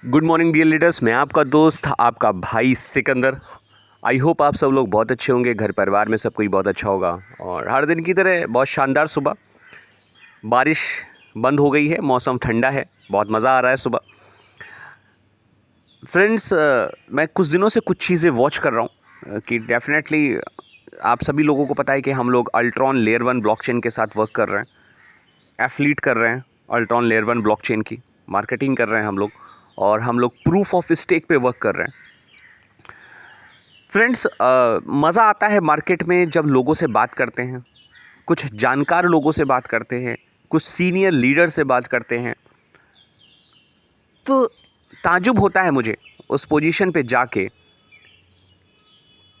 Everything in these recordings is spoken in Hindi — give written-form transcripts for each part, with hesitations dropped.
Good morning dear leaders. मैं आपका दोस्त आपका भाई सिकंदर। आई होप आप सब लोग बहुत अच्छे होंगे, घर परिवार में सब कोई बहुत अच्छा होगा। और हर दिन की तरह बहुत शानदार सुबह, बारिश बंद हो गई है, मौसम ठंडा है, बहुत मज़ा आ रहा है सुबह। फ्रेंड्स, मैं कुछ दिनों से कुछ चीज़ें वॉच कर रहा हूँ कि डेफिनेटली आप सभी लोगों को पता है कि हम लोग अल्ट्रॉन लेयर 1 ब्लॉकचेन के साथ वर्क कर रहे हैं, एफलीट कर रहे हैं। अल्ट्रॉन लेयर 1 ब्लॉकचेन की मार्केटिंग कर रहे हैं हम लोग, और हम लोग प्रूफ ऑफ स्टेक पे वर्क कर रहे हैं। फ्रेंड्स, मज़ा आता है मार्केट में जब लोगों से बात करते हैं, कुछ जानकार लोगों से बात करते हैं, कुछ सीनियर लीडर से बात करते हैं, तो ताज्जुब होता है मुझे उस पोजीशन पे जाके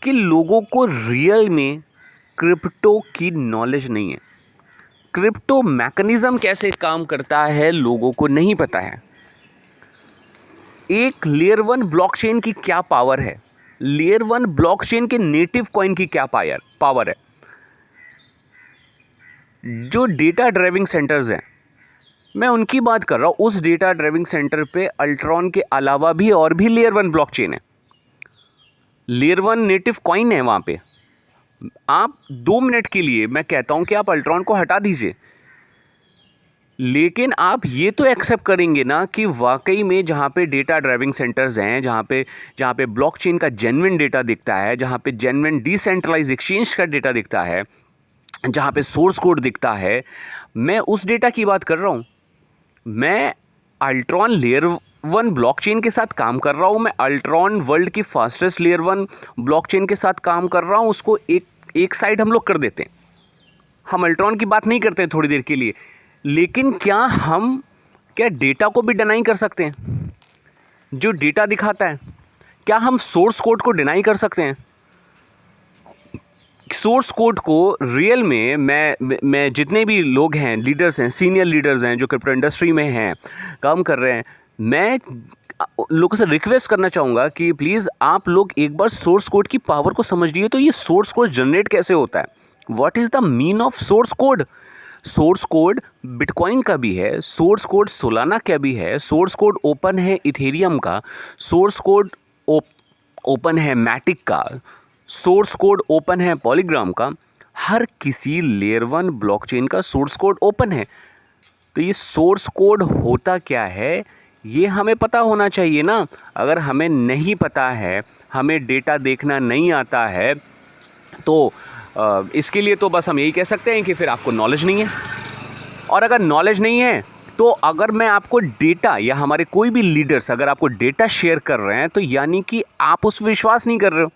कि लोगों को रियल में क्रिप्टो की नॉलेज नहीं है। क्रिप्टो मैकेनिज़्म कैसे काम करता है लोगों को नहीं पता है। एक लेयर 1 ब्लॉकचेन की क्या पावर है, लेयर 1 ब्लॉकचेन के नेटिव कॉइन की क्या पावर है। जो डेटा ड्राइविंग सेंटर्स हैं, मैं उनकी बात कर रहा हूँ। उस डेटा ड्राइविंग सेंटर पे अल्ट्रॉन के अलावा भी और भी लेयर 1 ब्लॉकचेन है, लेयर 1 नेटिव कॉइन है वहाँ पे। आप 2 मिनट के लिए मैं कहता हूँ कि आप अल्ट्रॉन को हटा दीजिए, लेकिन आप ये तो एक्सेप्ट करेंगे ना कि वाकई में जहाँ पे डेटा ड्राइविंग सेंटर्स हैं, जहाँ पे ब्लॉकचेन का जेन्युइन डेटा दिखता है, जहाँ पे जेन्युइन डिसेंट्रलाइज एक्सचेंज का डेटा दिखता है, जहाँ पे सोर्स कोड दिखता है, मैं उस डेटा की बात कर रहा हूँ। मैं अल्ट्रॉन लेयर 1 ब्लॉकचेन के साथ काम कर रहा हूँ। मैं अल्ट्रॉन वर्ल्ड की फास्टेस्ट लेयर 1 ब्लॉकचेन के साथ काम कर रहा हूँ। उसको एक साइड हम लोग कर देते हैं, हम अल्ट्रॉन की बात नहीं करते हैं थोड़ी देर के लिए। लेकिन क्या डेटा को भी डिनाई कर सकते हैं? जो डेटा दिखाता है, क्या हम सोर्स कोड को डिनाई कर सकते हैं? सोर्स कोड को रियल में मैं जितने भी लोग हैं, लीडर्स हैं, सीनियर लीडर्स हैं जो क्रिप्टो इंडस्ट्री में हैं, काम कर रहे हैं, मैं लोगों से रिक्वेस्ट करना चाहूँगा कि प्लीज़ आप लोग एक बार सोर्स कोड की पावर को समझिए। तो ये सोर्स कोड जनरेट कैसे होता है? What is the mean of source code? Source code bitcoin का भी है, सोर्स कोड सोलाना का भी है, सोर्स कोड ओपन है इथेरियम का, सोर्स कोड ओपन है मैटिक का, सोर्स कोड ओपन है पॉलीग्राम का। हर किसी लेयर 1 ब्लॉकचेन का सोर्स कोड ओपन है। तो ये सोर्स कोड होता क्या है, ये हमें पता होना चाहिए ना। अगर हमें नहीं पता है, हमें डेटा देखना नहीं आता है, तो इसके लिए तो बस हम यही कह सकते हैं कि फिर आपको नॉलेज नहीं है। और अगर नॉलेज नहीं है, तो अगर मैं आपको डेटा या हमारे कोई भी लीडर्स अगर आपको डेटा शेयर कर रहे हैं, तो यानी कि आप उस पर विश्वास नहीं कर रहे हो,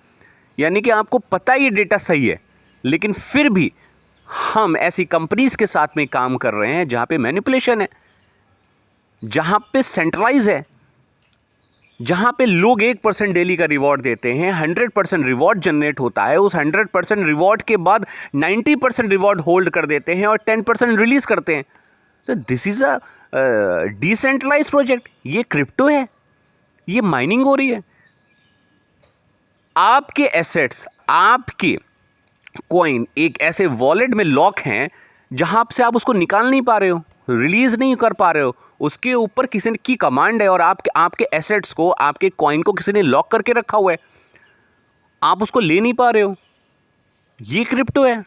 यानी कि आपको पता ही डेटा सही है, लेकिन फिर भी हम ऐसी कंपनीज के साथ में काम कर रहे हैं जहाँ पे मैनिपुलेशन है, जहाँ पे सेंट्रलाइज है, जहाँ पे लोग 1% डेली का रिवॉर्ड देते हैं, 100% रिवॉर्ड जनरेट होता है। उस 100% रिवॉर्ड के बाद 90% रिवॉर्ड होल्ड कर देते हैं और 10% रिलीज करते हैं। तो this is a decentralize project. ये क्रिप्टो है, ये माइनिंग हो रही है। आपके एसेट्स, आपके कॉइन एक ऐसे वॉलेट में लॉक हैं जहां से आप उसको निकाल नहीं पा रहे हो, रिलीज नहीं कर पा रहे हो। उसके ऊपर किसी की कमांड है और आपके एसेट्स को, आपके कॉइन को किसी ने लॉक करके रखा हुआ है, आप उसको ले नहीं पा रहे हो। ये क्रिप्टो है,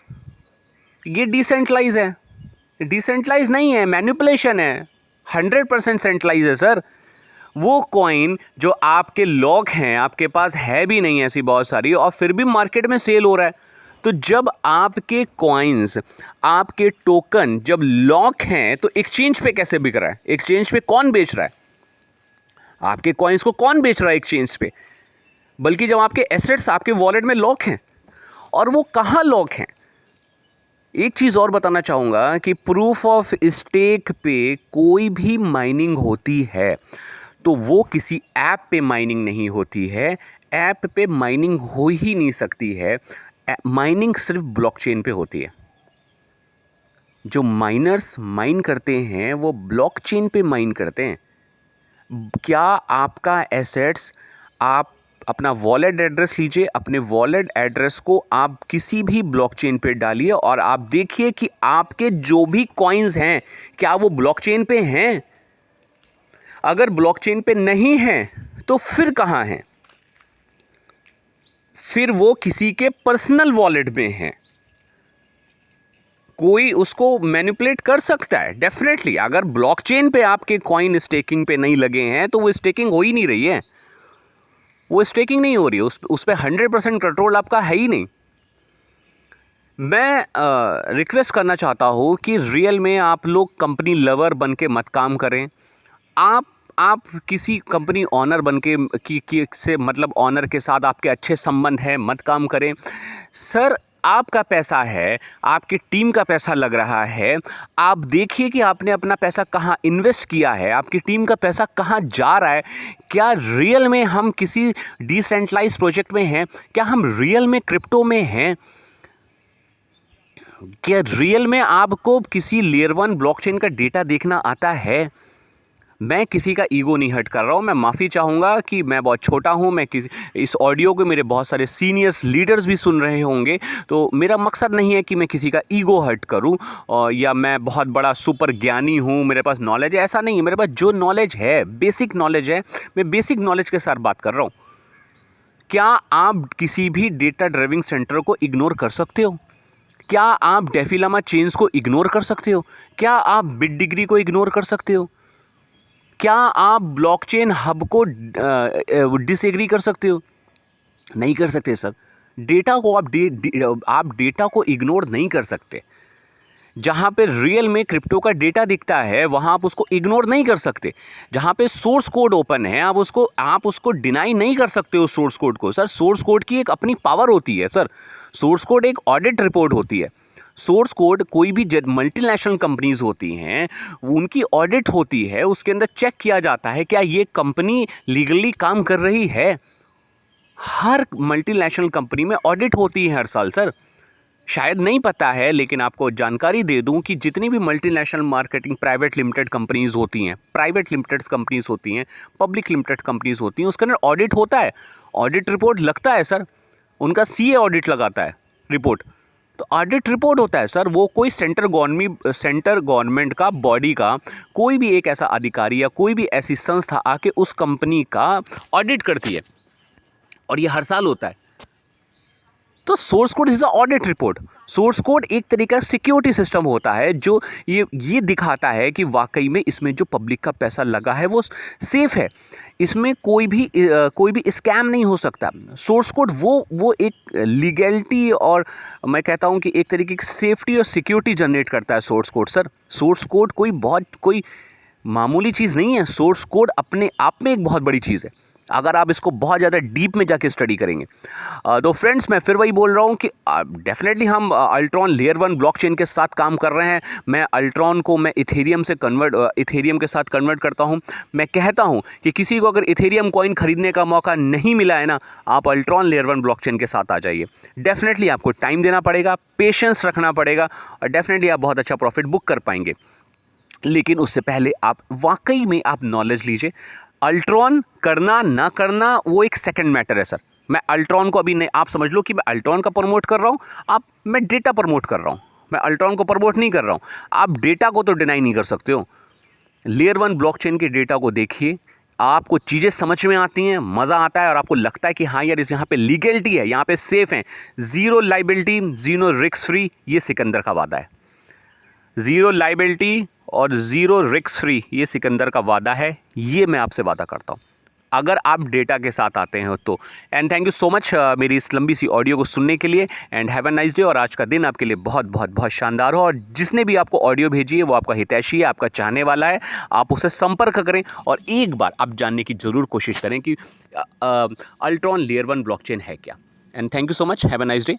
ये डिसेंट्रलाइज है। डिसेंट्रलाइज नहीं है, मैनिपुलेशन है। 100% सेंट्रलाइज है सर। वो कॉइन जो आपके लॉक हैं, आपके पास है भी नहीं ऐसी बहुत सारी, और फिर भी मार्केट में सेल हो रहा है। तो जब आपके कॉइन्स, आपके टोकन जब लॉक हैं, तो एक्सचेंज पे कैसे बिक रहा है? एक्सचेंज पे कौन बेच रहा है? आपके कॉइन्स को कौन बेच रहा है एक्सचेंज पे? बल्कि जब आपके एसेट्स आपके वॉलेट में लॉक हैं। और वो कहाँ लॉक हैं? एक चीज़ और बताना चाहूँगा कि प्रूफ ऑफ स्टेक पे कोई भी माइनिंग होती है तो वो किसी ऐप पे माइनिंग नहीं होती है। ऐप पे माइनिंग हो ही नहीं सकती है। माइनिंग सिर्फ ब्लॉकचेन पे होती है। जो माइनर्स माइन करते हैं वो ब्लॉकचेन पे माइन करते हैं। क्या आपका एसेट्स, आप अपना वॉलेट एड्रेस लीजिए, अपने वॉलेट एड्रेस को आप किसी भी ब्लॉकचेन पे डालिए और आप देखिए कि आपके जो भी कॉइन्स हैं क्या वो ब्लॉकचेन पे हैं। अगर ब्लॉकचेन पे नहीं है तो फिर कहाँ हैं? फिर वो किसी के पर्सनल वॉलेट में हैं। कोई उसको मैनिपुलेट कर सकता है डेफिनेटली। अगर ब्लॉकचेन पे आपके कॉइन स्टेकिंग पे नहीं लगे हैं तो वो स्टेकिंग हो ही नहीं रही है, वो स्टेकिंग नहीं हो रही है, उस पे 100% कंट्रोल आपका है ही नहीं। मैं रिक्वेस्ट करना चाहता हूँ कि रियल में आप लोग कंपनी लवर बन के मत काम करें। आप किसी कंपनी ऑनर बन के की से मतलब ऑनर के साथ आपके अच्छे संबंध हैं, मत काम करें। सर आपका पैसा है, आपकी टीम का पैसा लग रहा है, आप देखिए कि आपने अपना पैसा कहाँ इन्वेस्ट किया है, आपकी टीम का पैसा कहाँ जा रहा है। क्या रियल में हम किसी डिसेंट्रलाइज प्रोजेक्ट में हैं? क्या हम रियल में क्रिप्टो में हैं? क्या रियल में आपको किसी लेयर 1 ब्लॉकचेन का डेटा देखना आता है? मैं किसी का ईगो नहीं हर्ट कर रहा हूँ। मैं माफ़ी चाहूँगा कि मैं बहुत छोटा हूँ। मैं किसी इस ऑडियो को मेरे बहुत सारे सीनियर्स लीडर्स भी सुन रहे होंगे, तो मेरा मकसद नहीं है कि मैं किसी का ईगो हर्ट करूँ और या मैं बहुत बड़ा सुपर ज्ञानी हूँ, मेरे पास नॉलेज है, ऐसा नहीं है। मेरे पास जो नॉलेज है, बेसिक नॉलेज है, मैं बेसिक नॉलेज के साथ बात कर रहा हूँ। क्या आप किसी भी डेटा ड्राइविंग सेंटर को इग्नोर कर सकते हो? क्या आप डेफी लामा चेन्स को इग्नोर कर सकते हो? क्या आप बिटडिग्री को इग्नोर कर सकते हो? क्या आप ब्लॉकचेन हब को डिसएग्री कर सकते हो? नहीं कर सकते सर। डेटा को आप डेटा को इग्नोर नहीं कर सकते। जहाँ पे रियल में क्रिप्टो का डेटा दिखता है वहाँ आप उसको इग्नोर नहीं कर सकते। जहाँ पे सोर्स कोड ओपन है आप उसको डिनाई नहीं कर सकते हो सोर्स कोड को। सर सोर्स कोड की एक अपनी पावर होती है सर। सोर्स कोड एक ऑडिट रिपोर्ट होती है। सोर्स कोड कोई भी मल्टीनेशनल कंपनीज होती हैं उनकी ऑडिट होती है, उसके अंदर चेक किया जाता है क्या ये कंपनी लीगली काम कर रही है। हर मल्टीनेशनल कंपनी में ऑडिट होती है हर साल सर। शायद नहीं पता है लेकिन आपको जानकारी दे दूं कि जितनी भी multinational marketing private limited companies होती हैं, प्राइवेट लिमिटेड कंपनीज होती हैं, पब्लिक लिमिटेड कंपनीज होती हैं, उसके अंदर ऑडिट होता है, ऑडिट रिपोर्ट लगता है सर। उनका सीए ऑडिट लगाता है रिपोर्ट, तो ऑडिट रिपोर्ट होता है सर। वो कोई सेंटर गवर्नमेंट का बॉडी का कोई भी एक ऐसा अधिकारी या कोई भी ऐसी संस्था आके उस कंपनी का ऑडिट करती है और ये हर साल होता है। तो source code is a audit report. Source code एक तरीका सिक्योरिटी सिस्टम होता है जो ये दिखाता है कि वाकई में इसमें जो पब्लिक का पैसा लगा है वो सेफ है, इसमें कोई भी स्कैम नहीं हो सकता। सोर्स कोड वो एक लीगैलिटी और मैं कहता हूँ कि एक तरीके की सेफ्टी और सिक्योरिटी जनरेट करता है source code sir. Source code कोई मामूली चीज़ नहीं है। सोर्स कोड अपने आप में एक बहुत बड़ी चीज़ है अगर आप इसको बहुत ज़्यादा डीप में जाके स्टडी करेंगे। तो फ्रेंड्स मैं फिर वही बोल रहा हूँ कि डेफिनेटली हम अल्ट्रॉन लेयर 1 ब्लॉकचेन के साथ काम कर रहे हैं। मैं अल्ट्रॉन को इथेरियम के साथ कन्वर्ट करता हूँ। मैं कहता हूँ कि किसी को अगर इथेरियम कॉइन खरीदने का मौका नहीं मिला है ना, आप अल्ट्रॉन लेयर 1 ब्लॉकचेन के साथ आ जाइए। डेफिनेटली आपको टाइम देना पड़ेगा, पेशेंस रखना पड़ेगा और डेफिनेटली आप बहुत अच्छा प्रॉफिट बुक कर पाएंगे। लेकिन उससे पहले आप वाकई में आप नॉलेज लीजिए। अल्ट्रॉन करना ना करना वो एक सेकंड मैटर है सर। मैं अल्ट्रॉन को अभी नहीं, आप समझ लो कि मैं अल्ट्रॉन का प्रमोट कर रहा हूँ, मैं डेटा प्रमोट कर रहा हूँ। मैं अल्ट्रॉन को प्रमोट नहीं कर रहा हूँ। आप डेटा को तो डिनाई नहीं कर सकते हो। लेयर 1 ब्लॉकचेन के डेटा को देखिए, आपको चीज़ें समझ में आती हैं, मज़ा आता है और आपको लगता है कि हाँ यार यहाँ पे लीगलिटी है, यहाँ पे सेफ है, zero liability, zero risk free. ये सिकंदर का वादा है। ज़ीरो लाइबिलिटी और ज़ीरो रिस्क फ्री ये सिकंदर का वादा है। ये मैं आपसे वादा करता हूँ अगर आप डेटा के साथ आते हैं तो। And thank you so much मेरी इस लंबी सी ऑडियो को सुनने के लिए। And have a nice day. और आज का दिन आपके लिए बहुत बहुत बहुत शानदार हो। और जिसने भी आपको ऑडियो भेजी है वो आपका हितैषी है, आपका चाहने वाला है। आप उससे संपर्क करें और एक बार आप जानने की ज़रूर कोशिश करें कि अल्ट्रॉन लेयर 1 ब्लॉकचेन है क्या। And thank you so much. Have a nice day.